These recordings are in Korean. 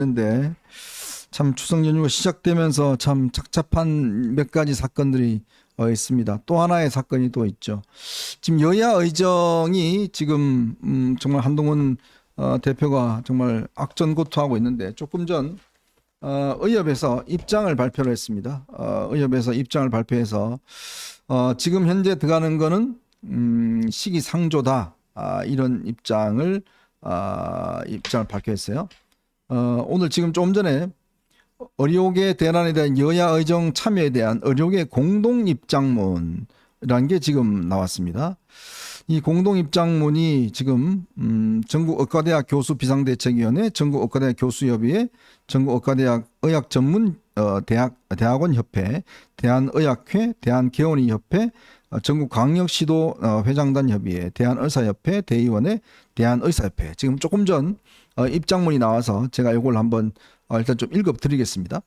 있는데 참 추석 연휴가 시작되면서 참 착잡한 몇 가지 사건들이 있습니다. 또 하나의 사건이 또 있죠. 지금 여야 의정이 지금 정말 한동훈 대표가 정말 악전고투하고 있는데 조금 전 의협에서 입장을 발표를 했습니다. 의협에서 입장을 발표해서 지금 현재 들어가는 거는 시기상조다, 이런 입장을 발표했어요. 오늘 지금 좀 전에 의료계 대란에 대한 여야 의정 참여에 대한 의료계 공동 입장문이라는 게 지금 나왔습니다. 이 공동 입장문이 지금 전국 의과대학 교수 비상대책위원회, 전국 의과대학 교수협의회, 전국 의과대학 의학 전문 대학원 협회, 대한의학회, 대한개원의협회, 전국 광역시도 회장단 협의회, 대한의사협회, 대의원회, 대한의사협회. 지금 조금 전 입장문이 나와서 제가 이걸 한번 일단 좀 읽어드리겠습니다.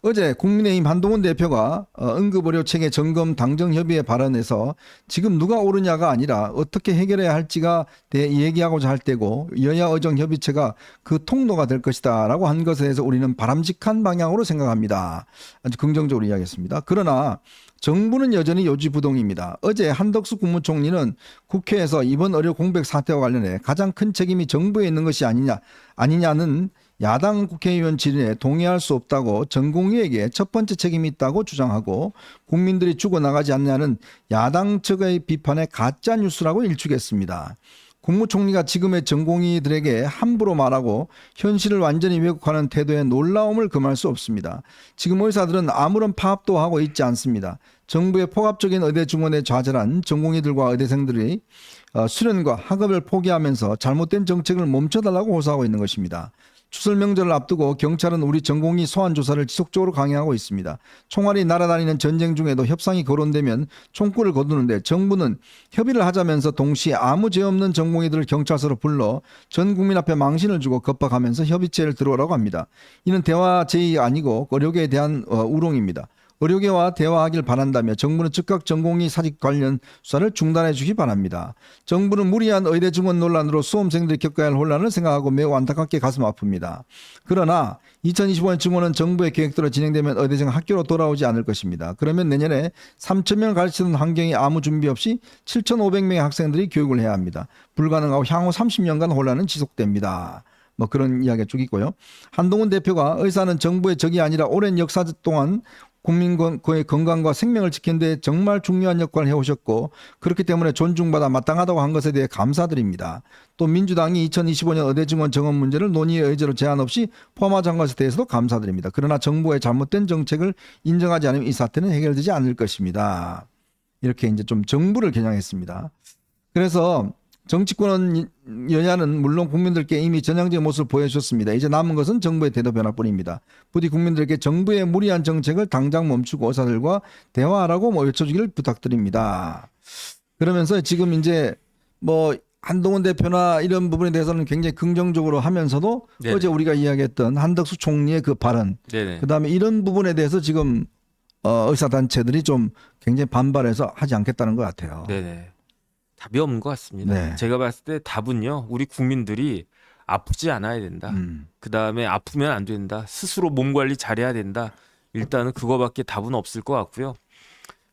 어제 국민의힘 한동훈 대표가 응급의료체계 점검 당정협의회 발언에서 지금 누가 옳으냐가 아니라 어떻게 해결해야 할지가 얘기하고자 할 때고 여야 의정 협의체가 그 통로가 될 것이다 라고 한 것에 대해서 우리는 바람직한 방향으로 생각합니다. 아주 긍정적으로 이야기했습니다. 그러나 정부는 여전히 요지부동입니다. 어제 한덕수 국무총리는 국회에서 이번 의료 공백 사태와 관련해 가장 큰 책임이 정부에 있는 것이 아니냐는 야당 국회의원 질의에 동의할 수 없다고 전공의에게 첫 번째 책임이 있다고 주장하고 국민들이 죽어나가지 않냐는 야당 측의 비판에 가짜뉴스라고 일축했습니다. 국무총리가 지금의 전공의들에게 함부로 말하고 현실을 완전히 왜곡하는 태도에 놀라움을 금할 수 없습니다. 지금 의사들은 아무런 파업도 하고 있지 않습니다. 정부의 폭압적인 의대 증원에 좌절한 전공의들과 의대생들이 수련과 학업을 포기하면서 잘못된 정책을 멈춰달라고 호소하고 있는 것입니다. 추석 명절을 앞두고 경찰은 우리 전공의 소환 조사를 지속적으로 강행하고 있습니다. 총알이 날아다니는 전쟁 중에도 협상이 거론되면 총구를 거두는데 정부는 협의를 하자면서 동시에 아무 죄 없는 전공의들을 경찰서로 불러 전 국민 앞에 망신을 주고 겁박하면서 협의체를 들어오라고 합니다. 이는 대화 제의가 아니고 의료계에 대한 우롱입니다. 의료계와 대화하길 바란다며 정부는 즉각 전공의 사직 관련 수사를 중단해 주기 바랍니다. 정부는 무리한 의대 증원 논란으로 수험생들이 겪어야 할 혼란을 생각하고 매우 안타깝게 가슴 아픕니다. 그러나 2025년 증원은 정부의 계획대로 진행되면 의대생 학교로 돌아오지 않을 것입니다. 그러면 내년에 3,000명 가르치는 환경에 아무 준비 없이 7,500명의 학생들이 교육을 해야 합니다. 불가능하고 향후 30년간 혼란은 지속됩니다. 그런 이야기가 쭉 있고요. 한동훈 대표가 의사는 정부의 적이 아니라 오랜 역사 동안 국민의 건강과 생명을 지키는 데 정말 중요한 역할을 해오셨고 그렇기 때문에 존중받아 마땅하다고 한 것에 대해 감사드립니다. 또 민주당이 2025년 의대 증원 정원 문제를 논의의 의제로 제한 없이 포함하지 않은 것에 대해서도 감사드립니다. 그러나 정부의 잘못된 정책을 인정하지 않으면 이 사태는 해결되지 않을 것입니다. 이렇게 이제 좀 정부를 겨냥했습니다. 그래서 정치권은 여야는 물론 국민들께 이미 전향적인 모습을 보여주셨습니다. 이제 남은 것은 정부의 태도 변화뿐입니다. 부디 국민들에게 정부의 무리한 정책을 당장 멈추고 의사들과 대화하라고 외쳐주기를 부탁드립니다. 그러면서 지금 이제 한동훈 대표나 이런 부분에 대해서는 굉장히 긍정적으로 하면서도 네네. 어제 우리가 이야기했던 한덕수 총리의 그 발언, 그다음에 이런 부분에 대해서 지금 의사단체들이 좀 굉장히 반발해서 하지 않겠다는 것 같아요. 네네. 답이 없는 것 같습니다. 네. 제가 봤을 때 답은요. 우리 국민들이 아프지 않아야 된다. 그다음에 아프면 안 된다. 스스로 몸 관리 잘해야 된다. 일단은 그거밖에 답은 없을 것 같고요.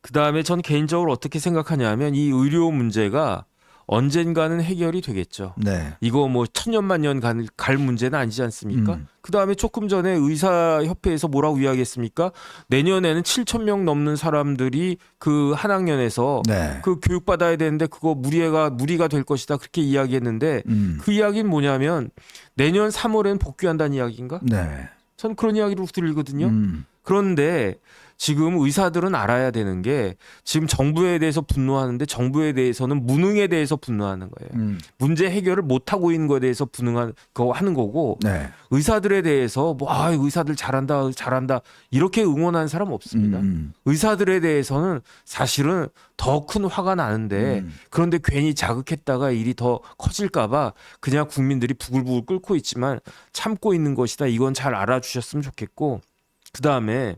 그다음에 전 개인적으로 어떻게 생각하냐면 이 의료 문제가 언젠가는 해결이 되겠죠. 네. 이거 천년만년 갈 문제는 아니지 않습니까? 그다음에 조금 전에 의사협회에서 뭐라고 이야기했습니까? 내년에는 7,000명 넘는 사람들이 그 한 학년에서 네. 그 교육받아야 되는데 그거 무리가 될 것이다. 그렇게 이야기했는데 그 이야기는 뭐냐면 내년 3월에는 복귀한다는 이야기인가? 네. 전 그런 이야기로 들리거든요. 그런데 지금 의사들은 알아야 되는 게 지금 정부에 대해서 분노하는데 정부에 대해서는 무능에 대해서 분노하는 거예요. 문제 해결을 못하고 있는 거에 대해서 하는 거고 네. 의사들에 대해서 의사들 잘한다 이렇게 응원하는 사람 없습니다. 의사들에 대해서는 사실은 더 큰 화가 나는데 그런데 괜히 자극했다가 일이 더 커질까 봐 그냥 국민들이 부글부글 끓고 있지만 참고 있는 것이다. 이건 잘 알아주셨으면 좋겠고 그다음에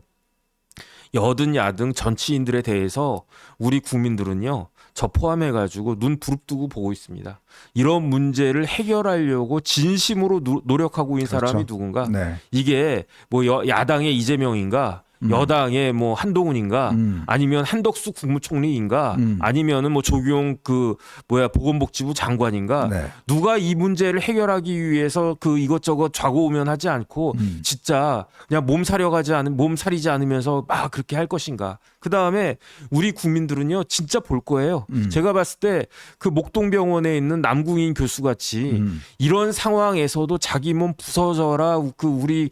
여든 야등 정치인들에 대해서 우리 국민들은요. 저 포함해가지고 눈 부릅뜨고 보고 있습니다. 이런 문제를 해결하려고 진심으로 노력하고 있는 사람이 그렇죠. 누군가? 네. 이게 뭐 야당의 이재명인가? 여당의 뭐 한동훈인가? 아니면 한덕수 국무총리인가? 아니면은 뭐 조규용 보건복지부 장관인가? 네. 누가 이 문제를 해결하기 위해서 그 이것저것 좌고우면하지 않고 진짜 그냥 몸살이지 않으면서 막 그렇게 할 것인가? 그 다음에 우리 국민들은요 진짜 볼 거예요. 제가 봤을 때 그 목동병원에 있는 남궁인 교수 같이 이런 상황에서도 자기 몸 부서져라 우리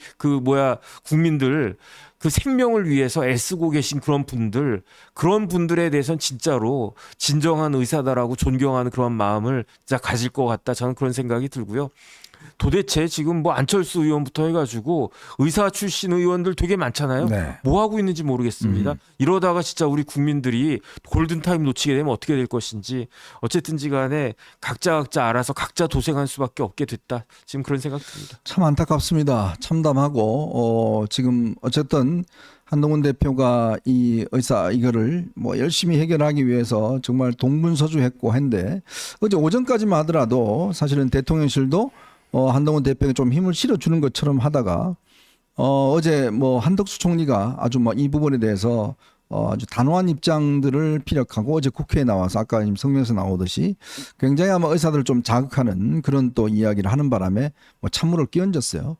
국민들 그 생명을 위해서 애쓰고 계신 그런 분들에 대해서는 진짜로 진정한 의사다라고 존경하는 그런 마음을 진짜 가질 것 같다. 저는 그런 생각이 들고요. 도대체 지금 뭐 안철수 의원부터 해가지고 의사 출신 의원들 되게 많잖아요. 네. 뭐 하고 있는지 모르겠습니다. 이러다가 진짜 우리 국민들이 골든타임 놓치게 되면 어떻게 될 것인지 어쨌든지 간에 각자 알아서 각자 도생할 수밖에 없게 됐다. 지금 그런 생각 듭니다. 참 안타깝습니다. 참담하고 지금 어쨌든 한동훈 대표가 이 의사 이거를 뭐 열심히 해결하기 위해서 정말 동분서주했고 했는데 어제 오전까지만 하더라도 사실은 대통령실도 한동훈 대표가 좀 힘을 실어주는 것처럼 하다가 어제 뭐 한덕수 총리가 아주 뭐 이 부분에 대해서 아주 단호한 입장들을 피력하고 어제 국회에 나와서 아까 성명에서 나오듯이 굉장히 아마 의사들을 좀 자극하는 그런 또 이야기를 하는 바람에 뭐 찬물을 끼얹었어요.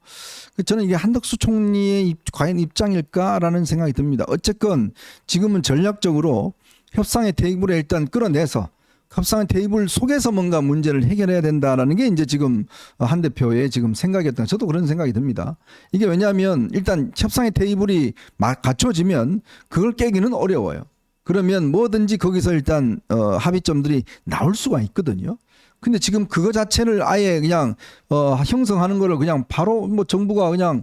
저는 이게 한덕수 총리의 과연 입장일까라는 생각이 듭니다. 어쨌건 지금은 전략적으로 협상의 테이블에 일단 끌어내서 협상의 테이블 속에서 뭔가 문제를 해결해야 된다라는 게 이제 지금 한 대표의 지금 생각이었던, 저도 그런 생각이 듭니다. 이게 왜냐하면 일단 협상의 테이블이 갖춰지면 그걸 깨기는 어려워요. 그러면 뭐든지 거기서 일단 합의점들이 나올 수가 있거든요. 근데 지금 그거 자체를 아예 그냥 형성하는 거를 그냥 바로 뭐 정부가 그냥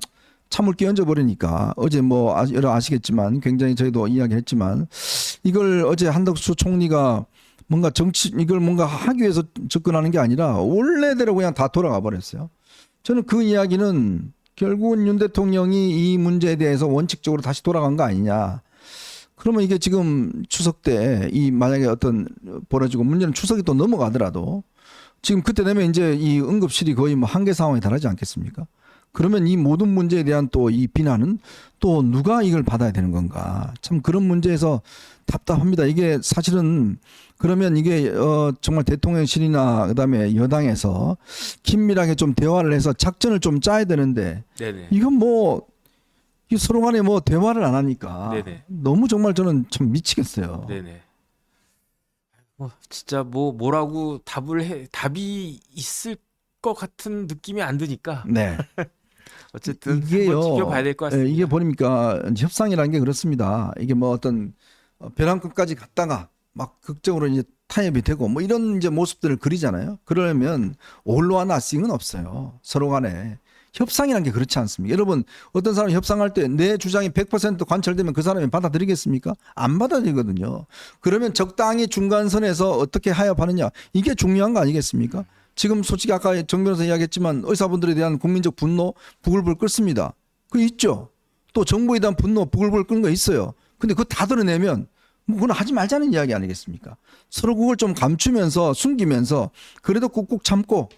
참을 끼얹어 버리니까 어제 뭐 아시겠지만 굉장히 저희도 이야기했지만 이걸 어제 한덕수 총리가 뭔가 이걸 뭔가 하기 위해서 접근하는 게 아니라 원래대로 그냥 다 돌아가 버렸어요. 저는 그 이야기는 결국은 윤 대통령이 이 문제에 대해서 원칙적으로 다시 돌아간 거 아니냐. 그러면 이게 지금 추석 때 이 만약에 어떤 벌어지고 문제는 추석이 또 넘어가더라도 지금 그때 되면 이제 이 응급실이 거의 뭐 한계 상황에 달하지 않겠습니까? 그러면 이 모든 문제에 대한 또 이 비난은 또 누가 이걸 받아야 되는 건가? 참 그런 문제에서 답답합니다. 이게 사실은 그러면 이게 정말 대통령실이나 그다음에 여당에서 긴밀하게 좀 대화를 해서 작전을 좀 짜야 되는데 네네. 이건 뭐 이 서로 간에 뭐 대화를 안 하니까 네네. 너무 정말 저는 참 미치겠어요. 네네. 진짜 뭐라고 답이 있을 것 같은 느낌이 안 드니까. 네. 어쨌든 이게요. 한번 지켜봐야 될 것 같습니다. 이게 보니까 협상이라는 게 그렇습니다. 이게 뭐 어떤 벼랑 끝까지 갔다가 막 극적으로 이제 타협이 되고 뭐 이런 이제 모습들을 그리잖아요. 그러면 올로와 나싱은 없어요. 서로 간에. 협상이라는 게 그렇지 않습니까? 여러분 어떤 사람이 협상할 때 내 주장이 100% 관철되면 그 사람이 받아들이겠습니까? 안 받아들이거든요. 그러면 적당히 중간선에서 어떻게 하협하느냐 이게 중요한 거 아니겠습니까? 지금 솔직히 아까 정 변호사 이야기했지만 의사분들에 대한 국민적 분노 부글부글 끓습니다. 그거 있죠. 또 정부에 대한 분노 부글부글 끓는 거 있어요. 근데 그거 다 드러내면 뭐 그건 하지 말자는 이야기 아니겠습니까? 서로 그걸 좀 감추면서 숨기면서 그래도 꾹꾹 참고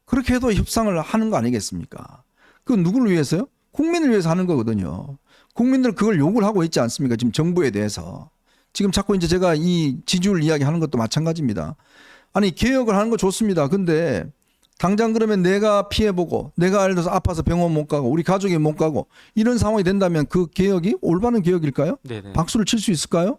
그렇게 해도 협상을 하는 거 아니겠습니까? 그건 누구를 위해서요? 국민을 위해서 하는 거거든요. 국민들 그걸 요구를 하고 있지 않습니까? 지금 정부에 대해서. 지금 자꾸 이제 제가 이 지지율 이야기하는 것도 마찬가지입니다. 아니 개혁을 하는 거 좋습니다. 근데 당장 그러면 내가 피해보고 내가 예를 들어서 아파서 병원 못 가고 우리 가족이 못 가고 이런 상황이 된다면 그 개혁이 올바른 개혁일까요? 네네. 박수를 칠 수 있을까요?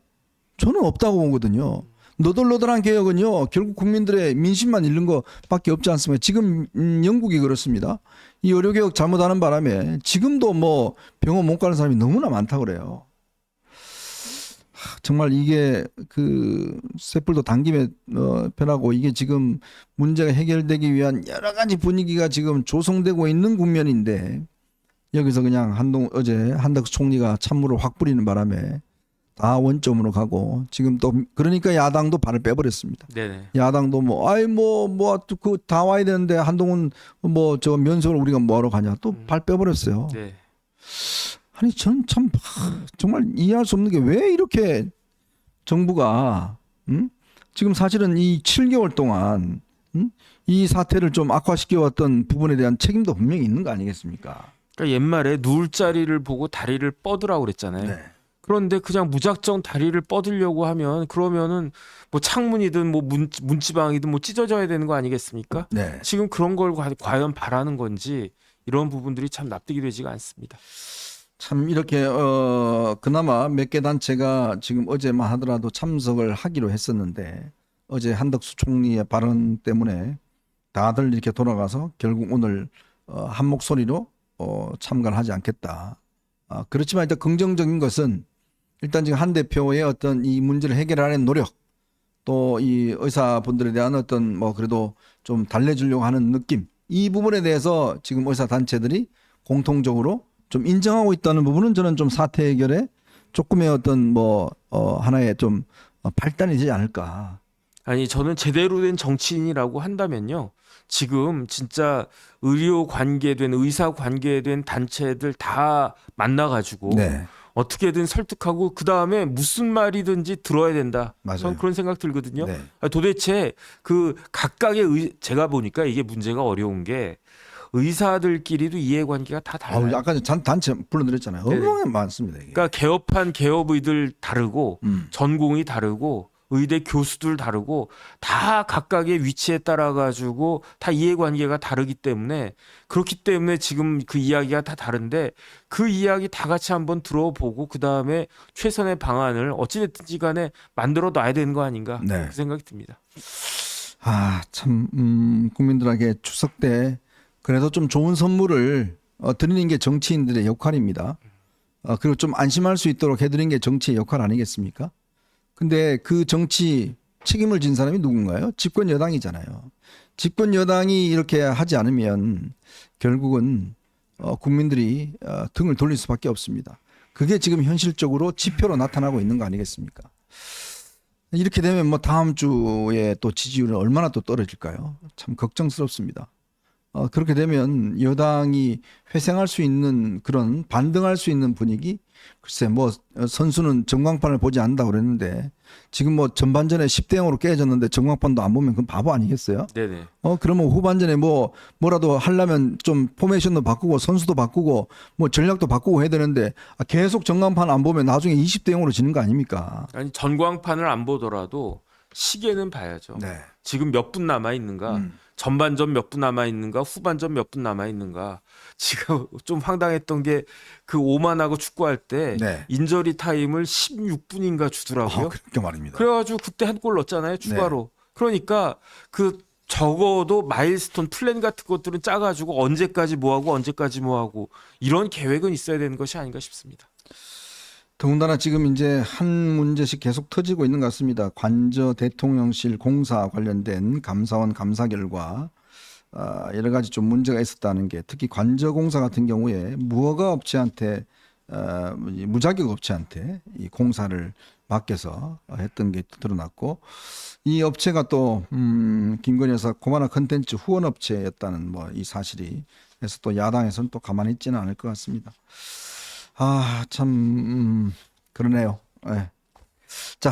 저는 없다고 보거든요. 너덜너덜한 개혁은요 결국 국민들의 민심만 잃는 것밖에 없지 않습니까? 지금 영국이 그렇습니다. 이 의료개혁 잘못하는 바람에 지금도 뭐 병원 못 가는 사람이 너무나 많다고 그래요. 정말 이게 그 쇳불도 당김에 편하고 이게 지금 문제가 해결되기 위한 여러 가지 분위기가 지금 조성되고 있는 국면인데 여기서 그냥 어제 한덕수 총리가 찬물을 확 뿌리는 바람에 다 원점으로 가고 지금 또 그러니까 야당도 발을 빼버렸습니다. 네네. 야당도 그 다 와야 되는데 한동훈 뭐 저 면접을 우리가 뭐하러 가냐 또 발 빼버렸어요. 네. 아니 저는 참 정말 이해할 수 없는 게 왜 이렇게 정부가 지금 사실은 이 7개월 동안 이 사태를 좀 악화시켜왔던 부분에 대한 책임도 분명히 있는 거 아니겠습니까? 그러니까 옛말에 누울 자리를 보고 다리를 뻗으라고 그랬잖아요. 네. 그런데 그냥 무작정 다리를 뻗으려고 하면 그러면은 뭐 창문이든 뭐 문지방이든 뭐 찢어져야 되는 거 아니겠습니까? 네. 지금 그런 걸 과연 바라는 건지 이런 부분들이 참 납득이 되지가 않습니다. 참 이렇게 그나마 몇 개 단체가 지금 어제만 하더라도 참석을 하기로 했었는데 어제 한덕수 총리의 발언 때문에 다들 이렇게 돌아가서 결국 오늘 한 목소리로 참가를 하지 않겠다. 그렇지만 일단 긍정적인 것은 일단 지금 한 대표의 어떤 이 문제를 해결하는 노력 또 이 의사분들에 대한 어떤 뭐 그래도 좀 달래주려고 하는 느낌 이 부분에 대해서 지금 의사 단체들이 공통적으로 좀 인정하고 있다는 부분은 저는 좀 사태 해결에 조금의 어떤 뭐 하나의 좀 발단이 되지 않을까. 아니 저는 제대로 된 정치인이라고 한다면요. 지금 진짜 의료 관계된 의사 관계된 단체들 다 만나가지고 네, 어떻게든 설득하고 그 다음에 무슨 말이든지 들어야 된다. 맞아요. 저는 그런 생각 들거든요. 네, 도대체 그 각각의 제가 보니까 이게 문제가 어려운 게 의사들끼리도 이해관계가 다 달라요. 아까 단체 불러드렸잖아요. 네네. 얼마나 많습니다. 이게. 그러니까 개업한 개업의들 다르고 전공이 다르고 의대 교수들 다르고 다 각각의 위치에 따라 가지고 다 이해관계가 다르기 때문에 그렇기 때문에 지금 그 이야기가 다 다른데 그 이야기 다 같이 한번 들어보고 그 다음에 최선의 방안을 어찌됐든지 간에 만들어 놔야 되는 거 아닌가 네. 그 생각이 듭니다. 참 국민들에게 추석 때 그래도 좀 좋은 선물을 드리는 게 정치인들의 역할입니다. 그리고 좀 안심할 수 있도록 해드리는 게 정치의 역할 아니겠습니까? 근데 그 정치 책임을 진 사람이 누군가요? 집권 여당이잖아요. 집권 여당이 이렇게 하지 않으면 결국은 국민들이 등을 돌릴 수밖에 없습니다. 그게 지금 현실적으로 지표로 나타나고 있는 거 아니겠습니까? 이렇게 되면 뭐 다음 주에 또 지지율은 얼마나 또 떨어질까요? 참 걱정스럽습니다. 그렇게 되면 여당이 회생할 수 있는 그런 반등할 수 있는 분위기 글쎄 뭐 선수는 전광판을 보지 않는다고 그랬는데 지금 뭐 전반전에 10대 0으로 깨졌는데 전광판도 안 보면 그건 바보 아니겠어요? 네네. 그러면 후반전에 뭐라도 하려면 좀 포메이션도 바꾸고 선수도 바꾸고 뭐 전략도 바꾸고 해야 되는데 계속 전광판 안 보면 나중에 20대 0으로 지는 거 아닙니까? 아니 전광판을 안 보더라도 시계는 봐야죠. 네. 지금 몇 분 남아 있는가? 전반전 몇 분 남아 있는가? 후반전 몇 분 남아 있는가? 지금 좀 황당했던 게 그 오만하고 축구할 때 네. 인저리 타임을 16분인가 주더라고요. 그렇게 말입니다. 그래가지고 그때 한 골 넣었잖아요, 추가로. 그러니까 그 적어도 마일스톤 플랜 같은 것들은 짜가지고 언제까지 뭐하고 언제까지 뭐하고 이런 계획은 있어야 되는 것이 아닌가 싶습니다. 더군다나 지금 이제 한 문제씩 계속 터지고 있는 것 같습니다. 관저 대통령실 공사 관련된 감사원 감사 결과 여러 가지 좀 문제가 있었다는 게 특히 관저 공사 같은 경우에 무허가 업체한테 무자격 업체한테 이 공사를 맡겨서 했던 게 드러났고 이 업체가 또 김건희 여사 고마나 컨텐츠 후원 업체였다는 뭐 이 사실이 그래서 또 야당에서는 또 가만히 있지는 않을 것 같습니다. 참 그러네요. 네. 자,